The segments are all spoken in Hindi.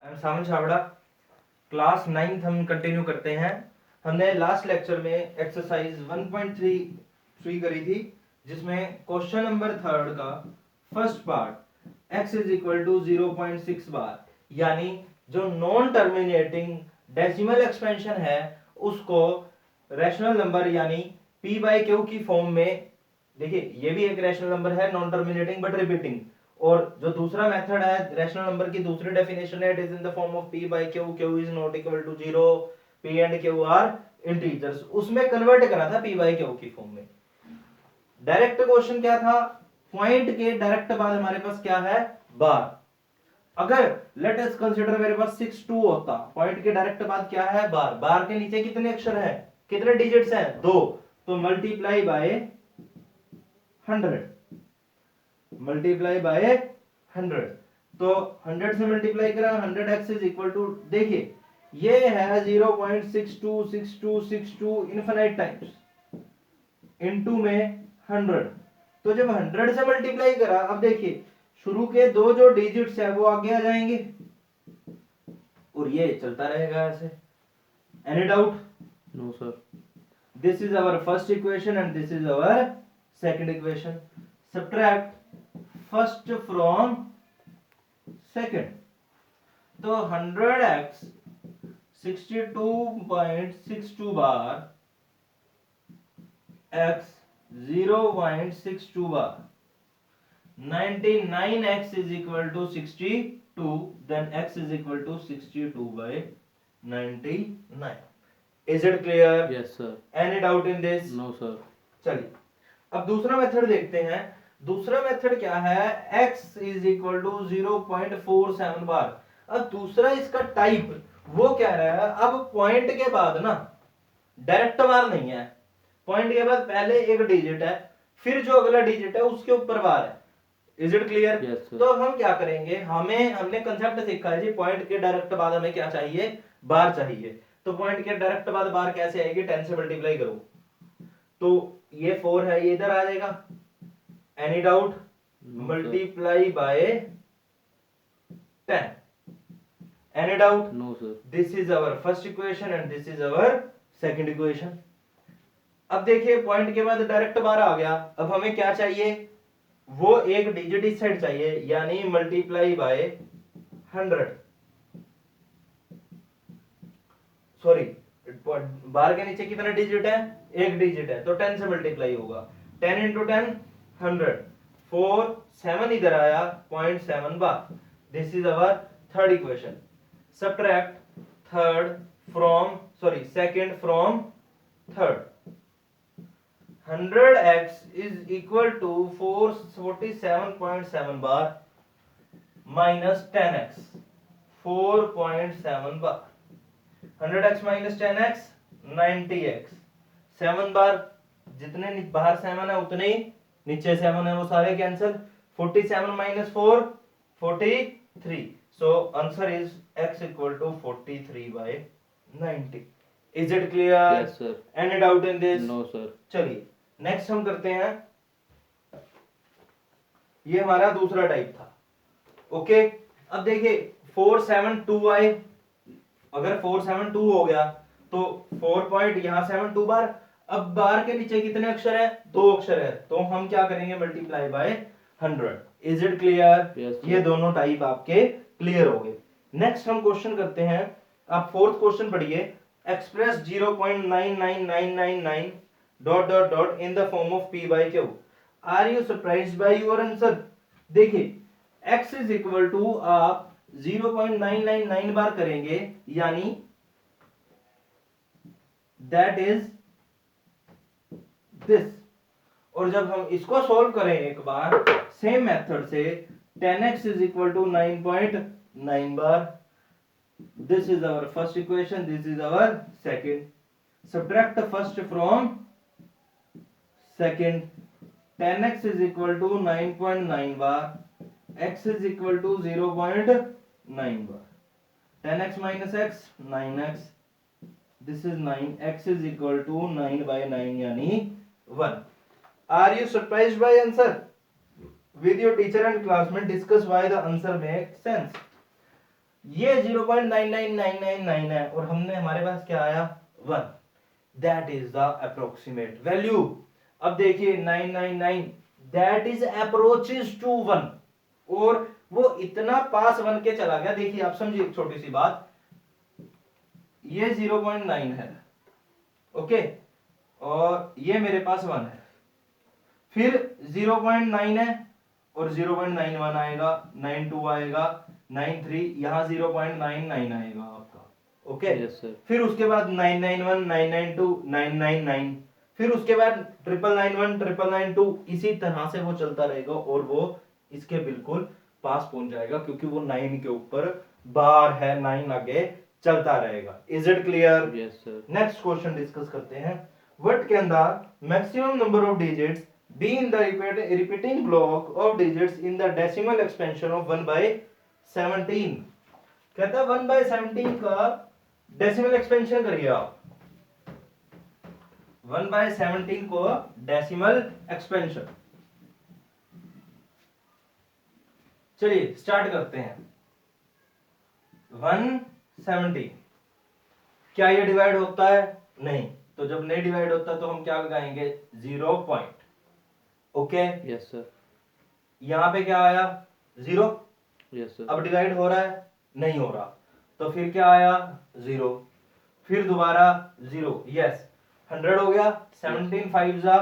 I am Saman Chhabra. Class 9th हम कंटिन्यू करते हैं। हमने लास्ट लेक्चर में एक्सरसाइज 1.3 करी थी, जिसमें क्वेश्चन नंबर 3 का first part x is equal to 0.6 bar, यानी जो नॉन टर्मिनेटिंग डेसिमल एक्सपेंशन है उसको रैशनल नंबर यानी p बाई क्यू की फॉर्म में, देखिए ये भी एक रैशनल नंबर है नॉन टर्मिनेटिंग बट रिपीटिंग, और जो दूसरा मेथड है रैशनल नंबर की दूसरी डेफिनेशन है, it is in the form of p by q, q is not equal to 0, p and q are integers, उसमें कन्वर्ट करा था p बाय q की फॉर्म में। डायरेक्ट क्वेश्चन क्या था, पॉइंट के डायरेक्ट बाद हमारे पास क्या है, बार। अगर लेट अस कंसीडर मेरे पास 6 2 होता, पॉइंट के डायरेक्ट बाद क्या है, बार। बार के नीचे कितने अक्षर है, कितने डिजिट्स हैं, 2, तो मल्टीप्लाई बाय 100, मल्टीप्लाई बाय 100, तो 100 से मल्टीप्लाई करा 100x इज इक्वल टू, देखिए ये है 0.626262 इनफिनाइट टाइम्स इनटू में 100, तो जब 100 से मल्टीप्लाई करा, अब देखिए शुरू के दो जो डिजिट्स है वो आगे आ जाएंगे और ये चलता रहेगा ऐसे। Any doubt? No sir. This is our first equation and this is our second equation. Subtract first from second, तो 100x 62.62 bar x 0.62 bar, 99x is equal to 62, then x is equal to 62 by 99. Is it clear? Yes sir. Any doubt in this? No sir. चलिए अब दूसरा मेथड देखते हैं। दूसरा मेथड क्या है, x is equal to 0.47 बार। अब दूसरा इसका टाइप वो कह रहा है, अब पॉइंट के बाद ना डायरेक्ट बार नहीं है, पॉइंट के बाद पहले एक डिजिट है, फिर जो अगला डिजिट है उसके ऊपर बार है। Is it clear? Yes, तो अब हम क्या करेंगे, हमने कंसेप्ट सीखा है जी, पॉइंट के डायरेक्ट बाद हमें क्या चाहिए, बार चाहिए। तो पॉइंट के डायरेक्ट बाद बार कैसे आएगी, 10 से मल्टीप्लाई करो, तो ये 4 है, ये इधर आ जाएगा। Any doubt? Multiply by 10। Any doubt? No sir. This is our first equation and this is our second equation. अब देखिए पॉइंट के बाद डायरेक्ट बार आ गया, अब हमें क्या चाहिए, वो एक डिजिट इस साइड चाहिए, यानी मल्टीप्लाई बाय 100, सॉरी बार के नीचे कितना डिजिट है, एक डिजिट है, तो 10 से मल्टीप्लाई होगा, 10 इंटू 10 100, 4 7 इधर आया 0.7 बार। This is our third equation. Subtract second from third, 100x is equal to 447.7 बार माइनस 10x 4.7 बार, 100x माइनस 10x 90x, 7 बार, जितने बाहर 7 है उतने ही नीचे 7 है, वो सारे cancel, 47 minus 4 43, so answer is x equal to 43 by 90। Is it clear? Yes sir. Any doubt in this? No sir. चलिए नेक्स्ट हम करते हैं, ये हमारा दूसरा टाइप था। ओके, अब देखिए 472 आए, अगर 472 हो गया तो 4 पॉइंट यहां 72 बार, अब बार के नीचे कितने अक्षर है, 2 अक्षर है, तो हम क्या करेंगे, multiply by 100। Is it clear? Yes, ये दोनों टाइप आपके क्लियर हो गए। नेक्स्ट हम क्वेश्चन करते हैं, आप फोर्थ क्वेश्चन पढ़िए, express 0.99999 dot dot dot in the form of p by q। Are you surprised by your answer? देखिए x इज इक्वल टू आप 0.999 बार करेंगे, यानी दैट इज दिस, और जब हम इसको सॉल्व करें एक बार सेम मेथड से, 10x is equal to 9.9 bar. This is our first equation, this is our second. Subtract first from second, 10x is equal to 9.9 bar, x is equal to 0.9 bar, 10x minus x 9x, this is 9, x is equal to 9 by 9 यानी 1। Are you surprised by answer? With your teacher and classmate discuss why the answer makes sense. ये 0.99999 है और हमने हमारे पास क्या आया 1, that is the approximate value. अब देखिए 999 दैट इज अप्रोचेस टू 1 और वो इतना पास 1 के चला गया। देखिए आप समझिए एक छोटी सी बात, ये 0.9 है ओके और ये मेरे पास 1 है, फिर 0.9 है और 0.91 आएगा, 92 आएगा, 93, यहाँ 0.99 आएगा आपका ओके। Yes sir. फिर उसके बाद 991, 992, 999, फिर उसके बाद 991, 992, इसी तरह से वो चलता रहेगा और वो इसके बिल्कुल पास पहुंच जाएगा क्योंकि वो 9 के ऊपर बार है, 9 आगे चलता रहेगा। Is it clear? Yes sir. Next question discuss करते हैं। What can the maximum number of digits be in the repeating block of digits in the decimal expansion of 1 by 17? कहता है 1 by 17 का डेसिमल एक्सपेंशन करिए आप, 1 by 17 को डेसिमल एक्सपेंशन। चलिए स्टार्ट करते हैं। 170 क्या ये डिवाइड होता है? नहीं, तो जब नहीं डिवाइड होता तो हम क्या लगाएंगे 0 पॉइंट ओके। Yes sir. यहाँ पे क्या आया 0। Yes sir. अब डिवाइड हो रहा है? नहीं हो रहा, तो फिर क्या आया 0, फिर दोबारा 0। यस 100 हो गया, 17 5 जा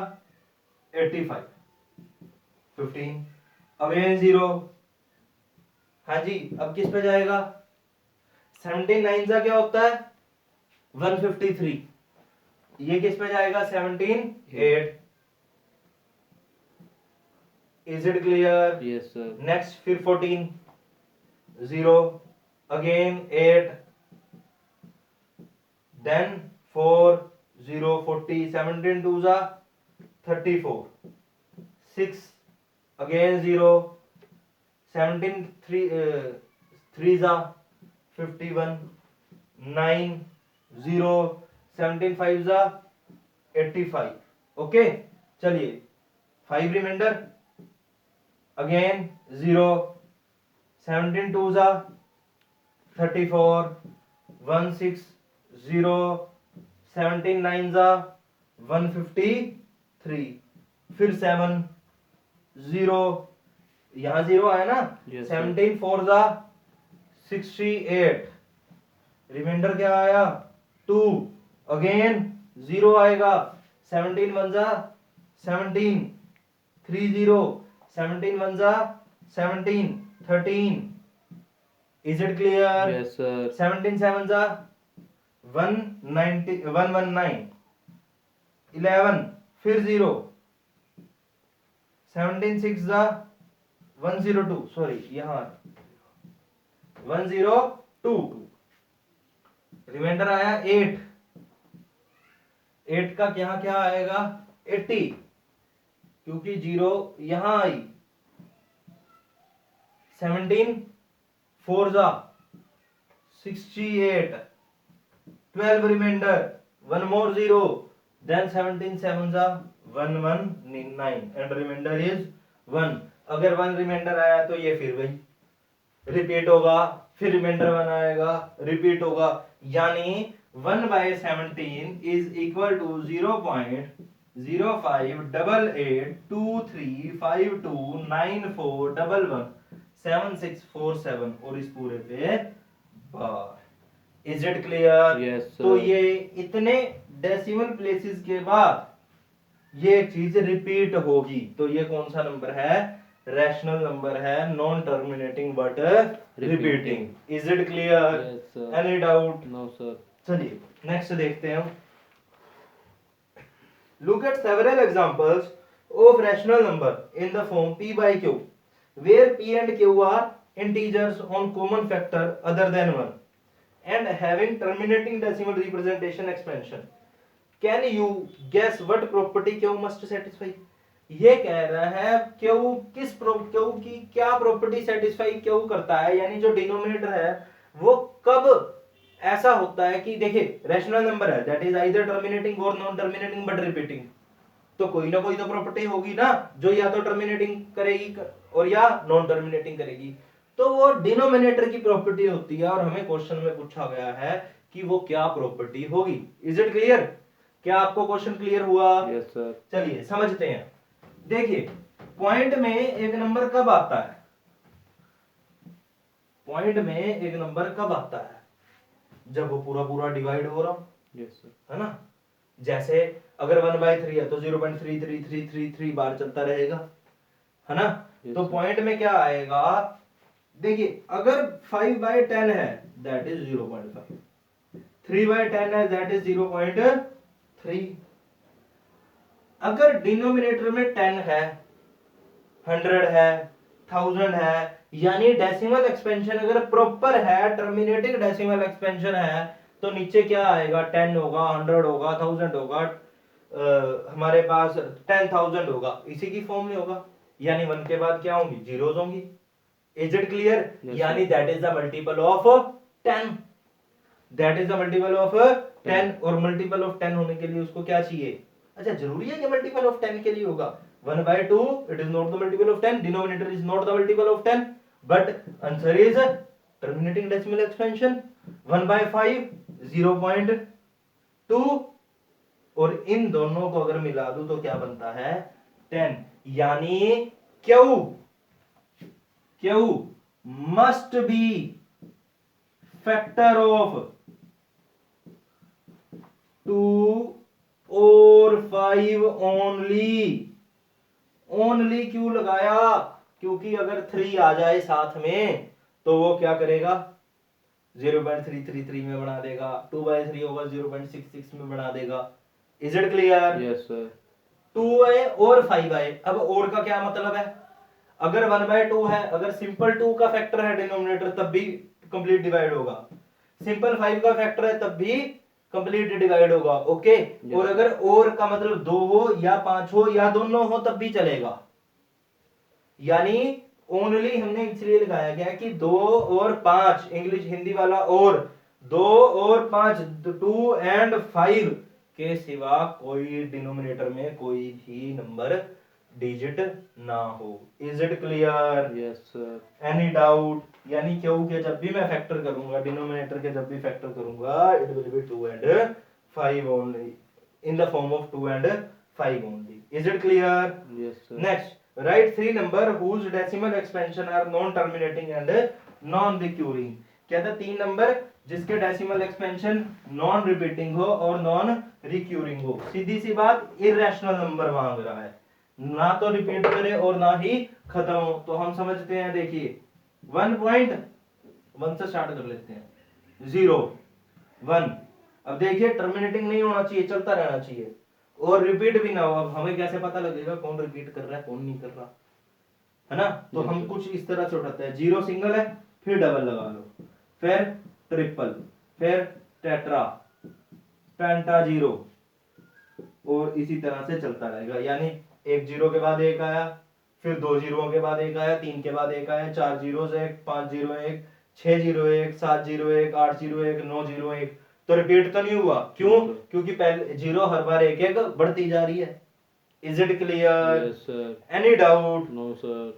85, 15 अगेन 0। हाँ जी, अब किस पे जाएगा? 17 9 जा क्या होता है 153, ये किस पे जाएगा 17 8। Is it clear? Yes sir. Next फिर 14 0 again 8 then 4 0 40 17 2 जा 34 6 again 0 17 3 जा 51 9 0 17 5 जा 85 ओके। चलिए 5 रिमाइंडर again 0 17 2 जा 34 1 6 0 17 9 जा 153 फिर 7 0 यहाँ 0 आया ना। Yes, 17 4 जा 68 रिमाइंडर क्या आया 2 अगेन 0 आएगा 17 1 जा 17 3 0 17 1 जा 17 13 is it clear? Yes sir. 17 7 जा 190 119 11 फिर 0 17 6 जा 102 सॉरी यहाँ 102 रिमाइंडर आया 8 8 का यहाँ क्या आएगा 80 क्योंकि 0 यहां आई 17 4 जा 68 12 रिमाइंडर 1 more 0 then 17 7 जा 119 एंड रिमाइंडर इज 1। अगर 1 रिमाइंडर आया तो ये फिर वही रिपीट होगा, फिर रिमाइंडर 1 आएगा रिपीट होगा, यानी 1 by 17 is equal to 0.0588235294117647 और इस पूरे पे बार। Is it clear? Yes sir. तो ये इतने डेसिमल प्लेसेस के बाद ये चीज रिपीट होगी, तो ये कौन सा नंबर है? रैशनल नंबर है, non terminating but repeating. Is it clear? Yes sir. Any doubt? No sir. चलिए नेक्स्ट देखते हैं हम। Look at several examples of rational number in the form p by q, where p and q are integers on common factor other than 1 and having terminating decimal representation expansion. Can you guess what property q must satisfy? ये कह रहा है q q की क्या प्रॉपर्टी सेटिस्फाई q करता है, यानी जो डिनोमिनेटर है वो कब ऐसा होता है कि देखिए रैशनल नंबर है दैट इज आइदर टर्मिनेटिंग और नॉन टर्मिनेटिंग बट रिपीटिंग, तो कोई ना कोई तो प्रॉपर्टी होगी ना जो या तो टर्मिनेटिंग करेगी और या नॉन टर्मिनेटिंग करेगी। तो वो डिनोमिनेटर की प्रॉपर्टी होती है और हमें क्वेश्चन में पूछा गया है कि वो क्या प्रॉपर्टी होगी। Is it clear? क्या आपको क्वेश्चन क्लियर हुआ? Yes sir. चलिए समझते हैं। देखिए पॉइंट में एक नंबर कब आता है? पॉइंट में एक नंबर कब आता है? जब वो पूरा पूरा डिवाइड हो रहा हो। Yes sir. है ना? जैसे अगर 1/3 है तो 0.33333 बार चलता रहेगा। है ना? तो पॉइंट में क्या आएगा? देखिए अगर 5/10 है दैट इज 0.5, 3/10 है दैट इज 0.3। अगर डिनोमिनेटर में 10 है, 100 है, 1000 है, यानी डेसिमल एक्सपेंशन अगर प्रॉपर है, टर्मिनेटिंग डेसिमल एक्सपेंशन है, तो नीचे क्या आएगा? 10 होगा, 100 होगा, 1000 होगा, हमारे पास 10,000 होगा, इसी की फॉर्म में होगा। यानी 1 के बाद क्या होंगी? जीरोज होंगी। Is it clear? यानी that is the multiple of 10। That is the multiple of 10। और मल्टीपल ऑफ 10 होने के लिए उसको क्या चाहिए? अच्छा जरूरी है कि मल्टीपल ऑफ 10 के लिए होगा? 1/2 it is not the multiple of 10, denominator is not the multiple of 10, but answer is terminating decimal expansion 1/5 0.2, और इन दोनों को अगर मिला दूं तो क्या बनता है? 10। यानी Q must be factor of 2 और 5 ओनली क्यों लगाया? क्योंकि अगर 3 आ जाए साथ में तो वो क्या करेगा? 0.333 में बना देगा। 2/3 होगा 0.66 में बना देगा। Is it clear? Yes sir. 2 आए और 5 आए। अब और का क्या मतलब है? अगर 1/2 है, अगर सिंपल 2 का फैक्टर है डिनोमिनेटर तब भी कंप्लीट डिवाइड होगा, सिंपल 5 का फैक्टर है तब भी कंप्लीट डिवाइड होगा। ओके? और अगर और का मतलब 2 हो या 5 हो या दोनों हो तब भी चलेगा। यानी ओनली हमने इसलिए लगाया गया कि 2 और 5, इंग्लिश हिंदी वाला, और 2 और 5, 2 एंड 5 के सिवा कोई डिनोमिनेटर में कोई भी नंबर डिजिट ना हो। Is it clear? Yes sir. Any doubt? यानी क्यों के जब भी मैं फैक्टर करूंगा, डिनोमिनेटर के जब भी फैक्टर करूंगा, it will be 2 and 5 only, in the form of 2 and 5 only. Is it clear? Yes sir. Next, write 3 number whose decimal expansion are non terminating and non recurring। क्या था? 3 नंबर जिसके डेसिमल एक्सपेंशन नॉन रिपीटिंग हो और नॉन रिक्यूरिंग हो। सीधी सी बात, इरेशनल नंबर मांग रहा है, ना तो रिपीट करे और ना ही खत्म हो। तो हम समझते हैं, देखिए 1.1 से स्टार्ट कर लेते हैं। 0 1। अब देखिए टर्मिनेटिंग नहीं होना चाहिए, चलता रहना चाहिए, और रिपीट भी ना हो। अब हमें कैसे पता लगेगा कौन रिपीट कर रहा है कौन नहीं कर रहा? है ना? तो हम कुछ इस तरह से उठाते हैं। 0 सिंगल है, फिर डबल लगा लो, फिर ट्रिपल, फिर टेट्रा, पेंटा 0, और इसी तरह से चलता रहेगा। यानी एक 0 के बाद एक आया, फिर 2 0 के बाद एक आया, 3 के बाद एक आया, 4 0 1, 5 0 1, 6 0 1, 7 0 1, 8 0 1, 9 0 1। तो रिपीट तो नहीं हुआ। क्यों? क्योंकि पहले 0 हर बार एक एक बढ़ती जा रही है। Is it clear? Yes sir. Any doubt? No sir.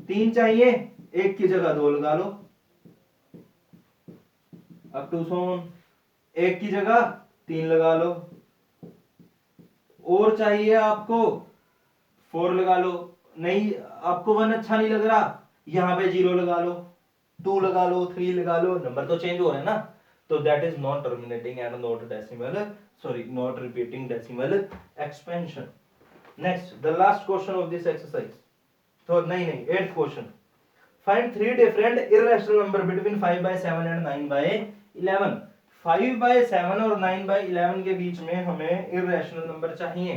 3 चाहिए, 1 की जगह 2 लगा लो, अप टू सोन। 1 की जगह 3 लगा लो, और चाहिए आपको 4 लगा लो। नहीं, आपको 1 अच्छा नहीं लग रहा, यहां पे 0 लगा लो, 2 लगा लो, 3 लगा लो, नंबर तो चेंज हो रहे हैं ना। तो that is non terminating and not decimal, sorry not repeating decimal expansion. Next, the last question of this exercise. तो नहीं, 8th question. Find 3 different irrational number between 5/7 and 9/11। 5/7 और 9/11 के बीच में हमें इरेशनल नंबर चाहिए।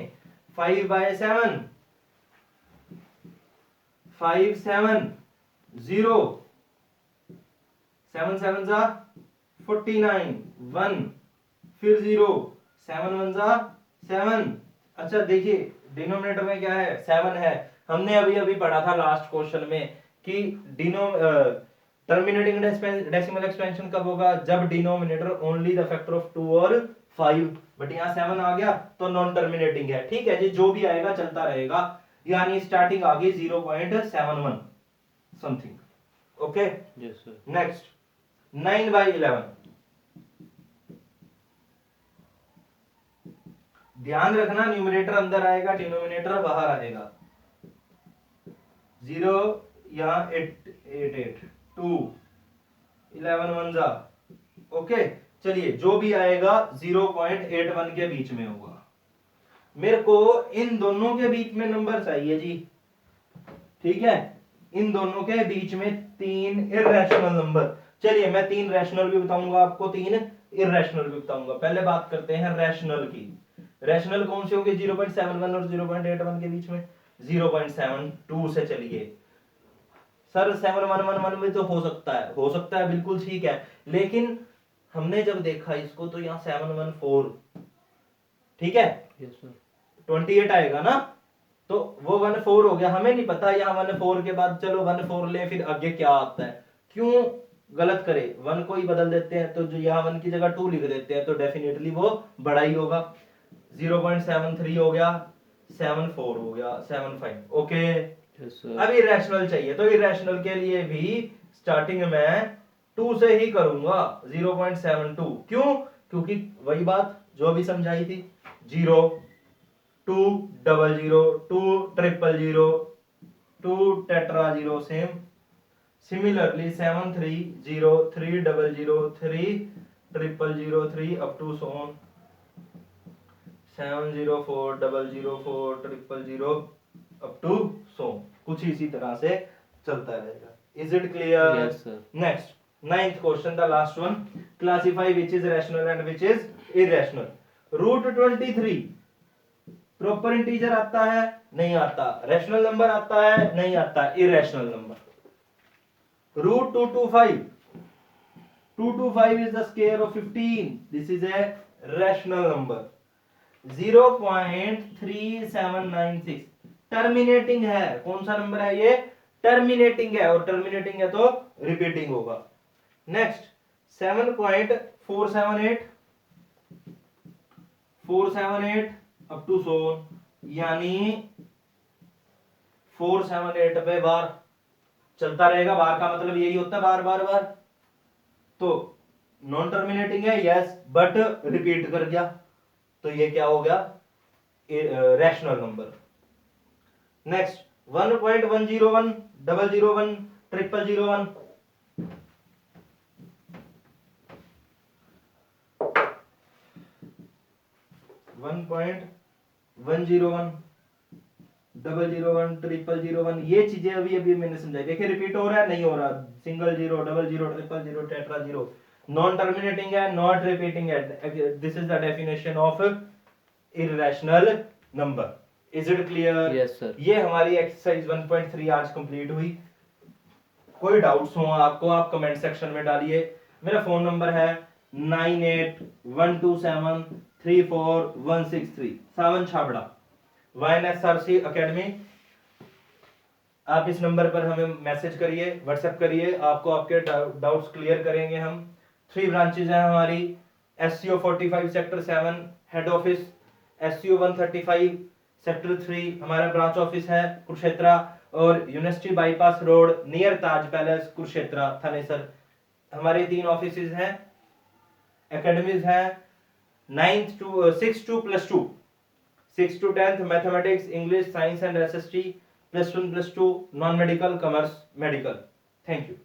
5/7, 5 7 0, 7 7 जा 49, 1, फिर 0, 7 1 जा 7। अच्छा देखिए डिनोमिनेटर में क्या है? 7 है। हमने अभी अभी पढ़ा था लास्ट क्वेश्चन में कि टर्मिनेटिंग डेसिमल एक्सपेंशन कब होगा? जब denominator only the factor of 2 और 5। बट यहाँ 7 आ गया तो नॉन टर्मिनेटिंग है। ठीक है जी, जो भी आएगा चलता रहेगा। यानी स्टार्टिंग आ गई 0.71 something. Okay yes sir. Next 9/11, ध्यान रखना न्यूमरेटर अंदर आएगा, डिनोमिनेटर बाहर आएगा। 0 यहाँ 8 2 11 1 जा, ओके। चलिए जो भी आएगा 0.81 के बीच में होगा। मेरे को इन दोनों के बीच में नंबर चाहिए जी, ठीक है। इन दोनों के बीच में 3 इररेशनल नंबर। चलिए मैं 3 रैशनल भी बताऊंगा आपको, 3 इररेशनल भी बताऊंगा। पहले बात करते हैं रैशनल की। रैशनल कौन से होंगे 0.71 और 0.81 के बीच में? 0.72 से चलिए। सर 711 में तो हो सकता है बिल्कुल ठीक है, लेकिन हमने जब देखा इसको तो यहाँ 714, ठीक है, यस सर। 28 आएगा ना, तो वो 14 हो गया। हमें नहीं पता यहाँ 14 के बाद, चलो 14 ले, फिर आगे क्या आता है। क्यों गलत करे, 1 को ही बदल देते हैं, तो जो यहाँ 1 की जगह 2 लिख देते हैं, तो डेफिनेटली वो बड़ा ही होगा। 0.73 हो गया, 74 हो गया, 75, ओके। अब इरेशनल चाहिए, तो इरेशनल के लिए भी स्टार्टिंग में 2 से ही करूंगा, 0.72। क्यों? क्योंकि वही बात जो अभी समझाई थी, 0 2 00 2 000 2 टेट्रा 0 same. Similarly 7 3 0 3 00 3 000 3 up to so on 7 0 4 0 4 0 0 up to so, कुछ इसी तरह से चलता रहेगा। Is it clear? Yes sir. Next 9th question, the last one, classify which is rational and which is irrational. Root 23 proper integer आता है? नहीं आता। रैशनल नंबर आता है? नहीं आता। Irrational number. Root 225 is the square of 15, this is a rational number। 0.3796 terminating है। कौन सा नंबर है ये? टर्मिनेटिंग है, और टर्मिनेटिंग है तो रिपीटिंग होगा। नेक्स्ट 478 अप टू सो, यानी 478 पे बार चलता रहेगा। बार का मतलब यही होता है, बार बार बार। तो नॉन टर्मिनेटिंग है, यस, बट रिपीट कर गया, तो ये क्या हो गया? Rational number. नेक्स्ट 1.101 001 000 1.101 001 001, ये चीजें अभी अभी मैंने समझाई। देखिए रिपीट हो रहा है, नहीं हो रहा। सिंगल 0 0 0 0 टेट्रा 0, नॉन टर्मिनेटिंग है, नॉट रिपीटिंग है। This is the definition of irrational number. Is it clear? Yes sir. ये हमारी एक्सरसाइज 1.3 आज कंप्लीट हुई। कोई डाउट्स हो आपको, आप कमेंट सेक्शन में डालिए। मेरा फोन नंबर है 9812734163, सावन छाबड़ा, YNSRC एकेडमी। आप इस नंबर पर हमें मैसेज करिए, व्हाट्सएप करिए, आपको आपके डाउट्स क्लियर करेंगे हम। 3 ब्रांचेज हैं हमारी। SCO 45 sector 7 head office, SCO 135 sector 3 हमारा ब्रांच ऑफिस है कुरुक्षेत्रा, और यूनिवर्सिटी बाईपास रोड नियर ताज पैलेस कुरुक्षेत्रा थानेसर। हमारे 3 ऑफिसेज हैं। एकेडमीज हैं 6 to +2, 6 to 10th mathematics, English, science and SST, +1 +2 non medical, commerce, medical. Thank you.